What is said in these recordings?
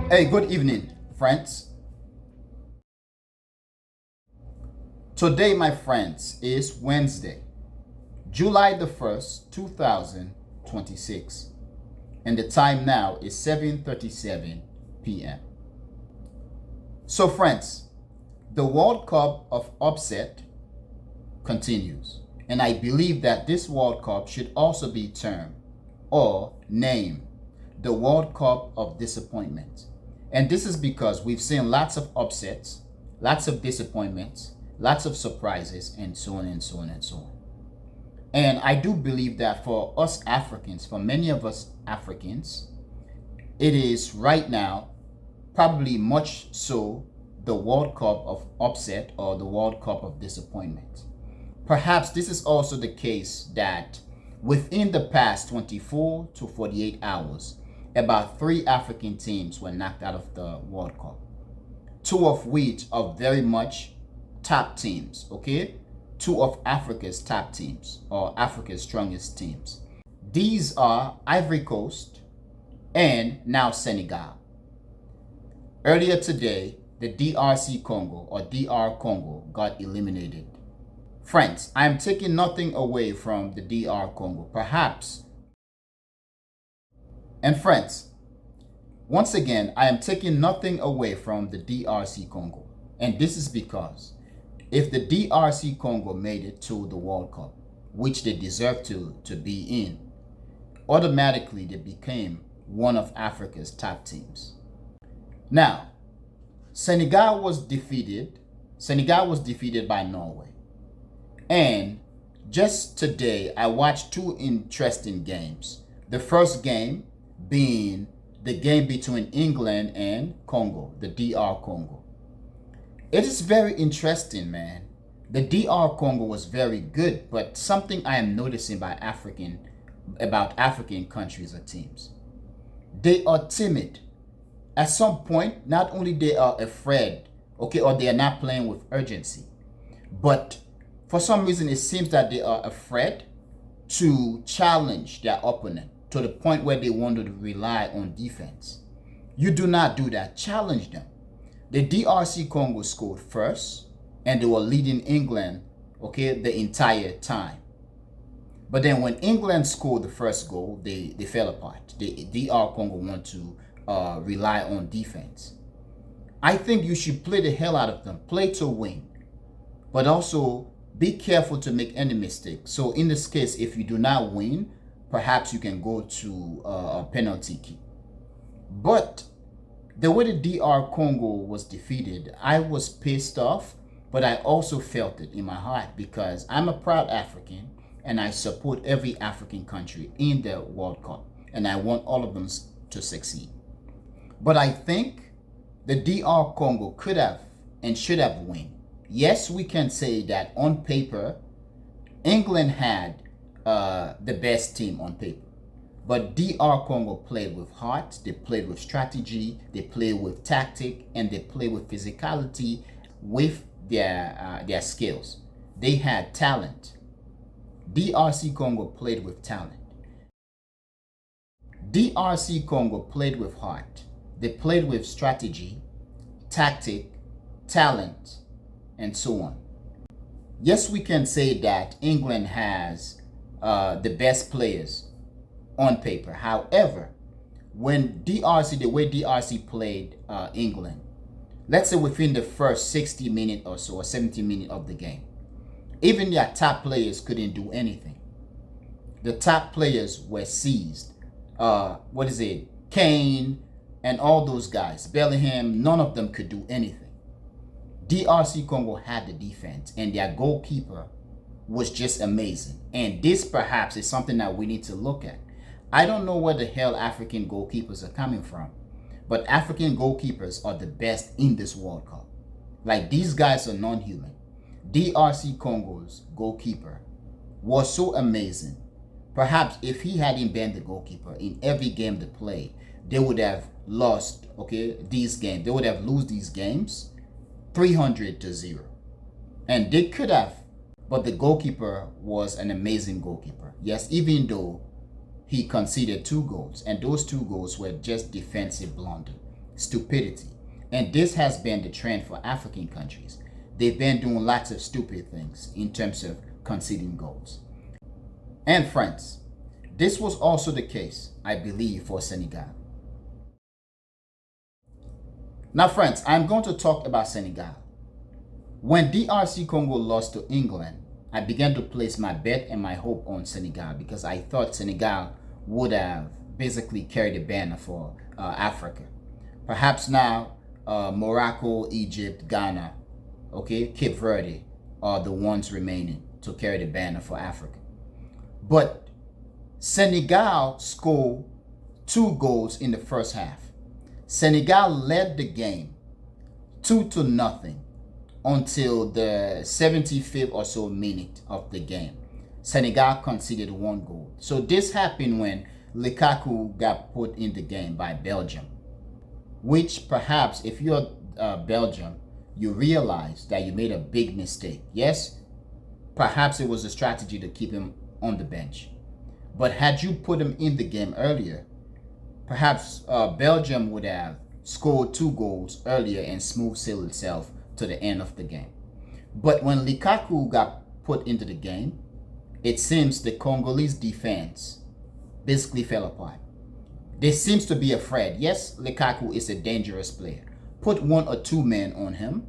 Hey, good evening, friends. Today, my friends, is Wednesday, July the 1st, 2026. And the time now is 7:37 p.m. So, friends, the World Cup of upset continues. And I believe that this World Cup should also be termed or named the World Cup of disappointment. And this is because we've seen lots of upsets, lots of disappointments, lots of surprises, and so on and so on and so on. And I do believe that for us Africans, for many of us Africans, it is right now probably much so the World Cup of upset or the World Cup of disappointment. Perhaps this is also the case that within the past 24 to 48 hours, about 3 African teams were knocked out of the World Cup. 2 of which are very much top teams, okay? 2 of Africa's top teams or Africa's strongest teams. These are Ivory Coast and now Senegal. Earlier today, the DRC Congo or DR Congo got eliminated. Friends, I am taking nothing away from the DR Congo. Perhaps. And friends, once again, I am taking nothing away from the DRC Congo. And this is because if the DRC Congo made it to the World Cup, which they deserve to be in, automatically they became one of Africa's top teams. Now, Senegal was defeated by Norway. And just today, I watched 2 interesting games. The first game being the game between England and Congo, the DR Congo. It is very interesting, man. The DR Congo was very good, but something I am noticing about African countries or teams. They are timid. At some point, not only they are afraid, okay, or they are not playing with urgency, but for some reason it seems that they are afraid to challenge their opponent to the point where they want to rely on defense. You do not do that. Challenge them. The DRC Congo scored first, and they were leading England, okay, the entire time. But then when England scored the first goal, they fell apart. The DR Congo want to rely on defense. I think you should play the hell out of them. Play to win. But also be careful to make any mistake. So in this case, if you do not win, perhaps you can go to a penalty kick. But the way the DR Congo was defeated, I was pissed off, but I also felt it in my heart because I'm a proud African and I support every African country in the World Cup and I want all of them to succeed. But I think the DR Congo could have and should have won. Yes, we can say that on paper, England had the best team on paper. But DR Congo played with heart, they played with strategy, they played with tactic, and they played with physicality with their skills. They had talent. DRC Congo played with talent. DRC Congo played with heart. They played with strategy, tactic, talent, and so on. Yes, we can say that England has the best players on paper. However, when the way DRC played England, let's say within the first 60 minutes or so, or 70 minutes of the game, even their top players couldn't do anything. The top players were seized. Kane and all those guys, Bellingham, none of them could do anything. DRC Congo had the defense, and their goalkeeper was just amazing. And this perhaps is something that we need to look at. I don't know where the hell African goalkeepers are coming from, but African goalkeepers are the best in this World Cup. Like, these guys are non-human. DRC Congo's goalkeeper was so amazing. Perhaps if he hadn't been the goalkeeper in every game they played, they would have lost, okay, these games. They would have lost these games 300-0. And they could have, but the goalkeeper was an amazing goalkeeper. Yes, even though he conceded 2 goals, and those 2 goals were just defensive blunder, stupidity. And this has been the trend for African countries. They've been doing lots of stupid things in terms of conceding goals. And friends, this was also the case, I believe, for Senegal. Now friends, I'm going to talk about Senegal. When DRC Congo lost to England, I began to place my bet and my hope on Senegal because I thought Senegal would have basically carried the banner for Africa. Perhaps now Morocco, Egypt, Ghana, okay, Cape Verde are the ones remaining to carry the banner for Africa. But Senegal scored 2 goals in the first half. Senegal led the game 2-0 until the 75th or so minute of the game. Senegal conceded 1 goal. So this happened when Lukaku got put in the game by Belgium, which perhaps if you're Belgium, you realize that you made a big mistake. Yes, perhaps it was a strategy to keep him on the bench. But had you put him in the game earlier, perhaps Belgium would have scored 2 goals earlier and smooth sailed itself to the end of the game. But when Lukaku got put into the game, it seems the Congolese defense basically fell apart. They seems to be afraid. Yes, Lukaku is a dangerous player. Put 1 or 2 men on him.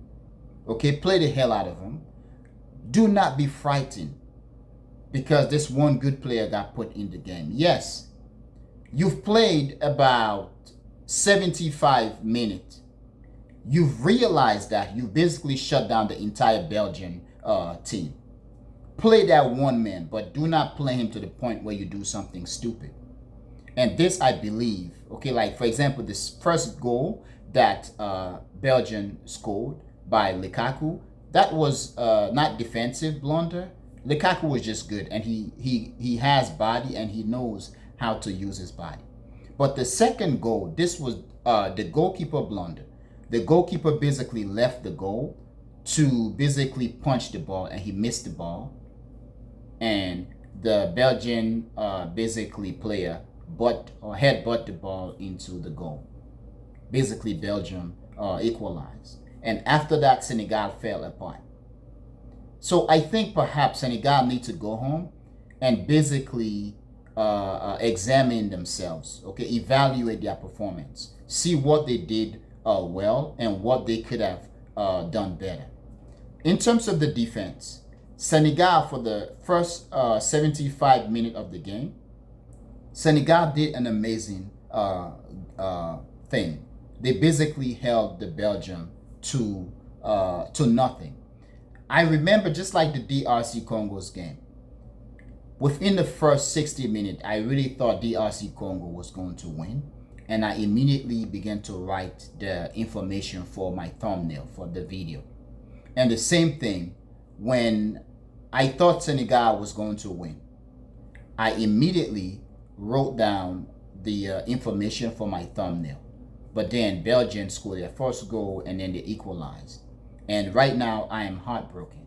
Okay, play the hell out of him. Do not be frightened because this one good player got put in the game. Yes, you've played about 75 minutes. You've realized that you basically shut down the entire Belgian team. Play that one man, but do not play him to the point where you do something stupid. And this, I believe, okay, like for example, this first goal that Belgium scored by Lukaku, that was not defensive blunder. Lukaku was just good, and he has body and he knows how to use his body. But the second goal, this was the goalkeeper blunder. The goalkeeper basically left the goal to basically punch the ball, and he missed the ball. And the Belgian basically player headbutt the ball into the goal. Basically, Belgium equalized. And after that, Senegal fell apart. So I think perhaps Senegal need to go home and basically examine themselves, okay, evaluate their performance, see what they did well and what they could have done better. In terms of the defense, Senegal, for the first 75 minutes of the game, Senegal did an amazing thing. They basically held the Belgium to nothing. I remember, just like the DRC Congo's game, within the first 60 minutes, I really thought DRC Congo was going to win. And I immediately began to write the information for my thumbnail for the video. And the same thing, when I thought Senegal was going to win, I immediately wrote down the information for my thumbnail. But then Belgium scored their first goal and then they equalized. And right now I am heartbroken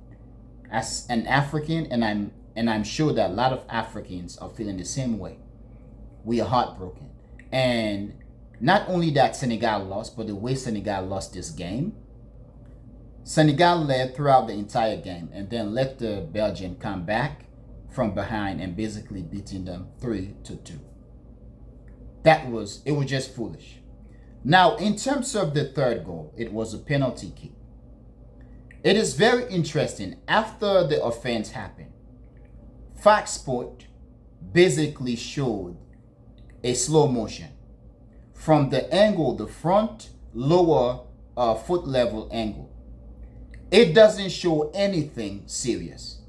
as an African, and I'm sure that a lot of Africans are feeling the same way. We are heartbroken. And not only that Senegal lost, but the way Senegal lost this game. Senegal led throughout the entire game and then let the Belgian come back from behind and basically beating them 3-2. It was just foolish. Now, in terms of the third goal, it was a penalty kick. It is very interesting. After the offense happened, Fox Sport basically showed a slow motion from the angle, the front lower foot level angle. It doesn't show anything serious.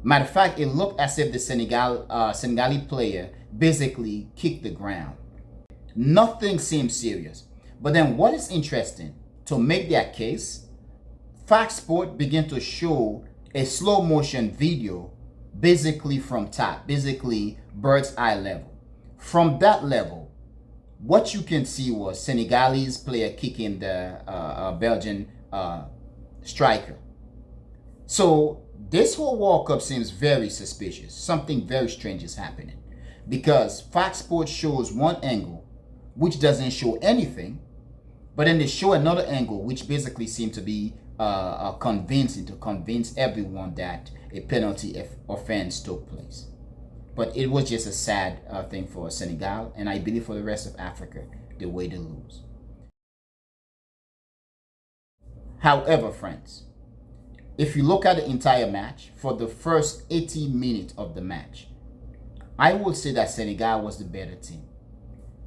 Matter of fact, it looked as if the Senegali player basically kicked the ground. Nothing seemed serious. But then what is interesting, to make their case, Fox Sport began to show a slow motion video basically from top, basically bird's eye level. From that level, what you can see was Senegalese player kicking the Belgian striker. So this whole World Cup seems very suspicious. Something very strange is happening because Fox Sports shows one angle which doesn't show anything, but then they show another angle which basically seems to be convincing, to convince everyone that a penalty offense took place. But it was just a sad thing for Senegal, and I believe for the rest of Africa, the way they lose. However, friends, if you look at the entire match, for the first 80 minutes of the match, I would say that Senegal was the better team.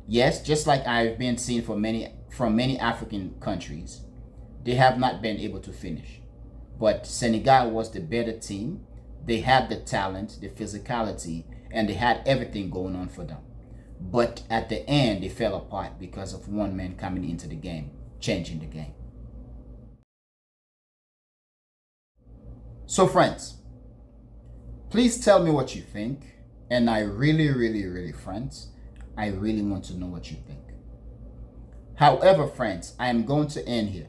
Yes, just like I've been seeing from many African countries, they have not been able to finish. But Senegal was the better team. They had the talent, the physicality, and they had everything going on for them. But at the end, they fell apart because of one man coming into the game, changing the game. So friends, please tell me what you think. And I really, friends, I really want to know what you think. However, friends, I am going to end here.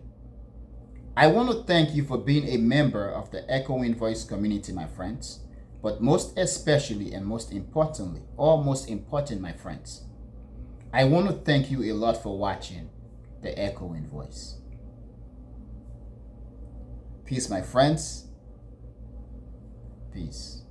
I want to thank you for being a member of the Echoing Voice community, my friends. But most especially and most importantly, or most important, my friends, I want to thank you a lot for watching the Echoing Voice. Peace, my friends. Peace.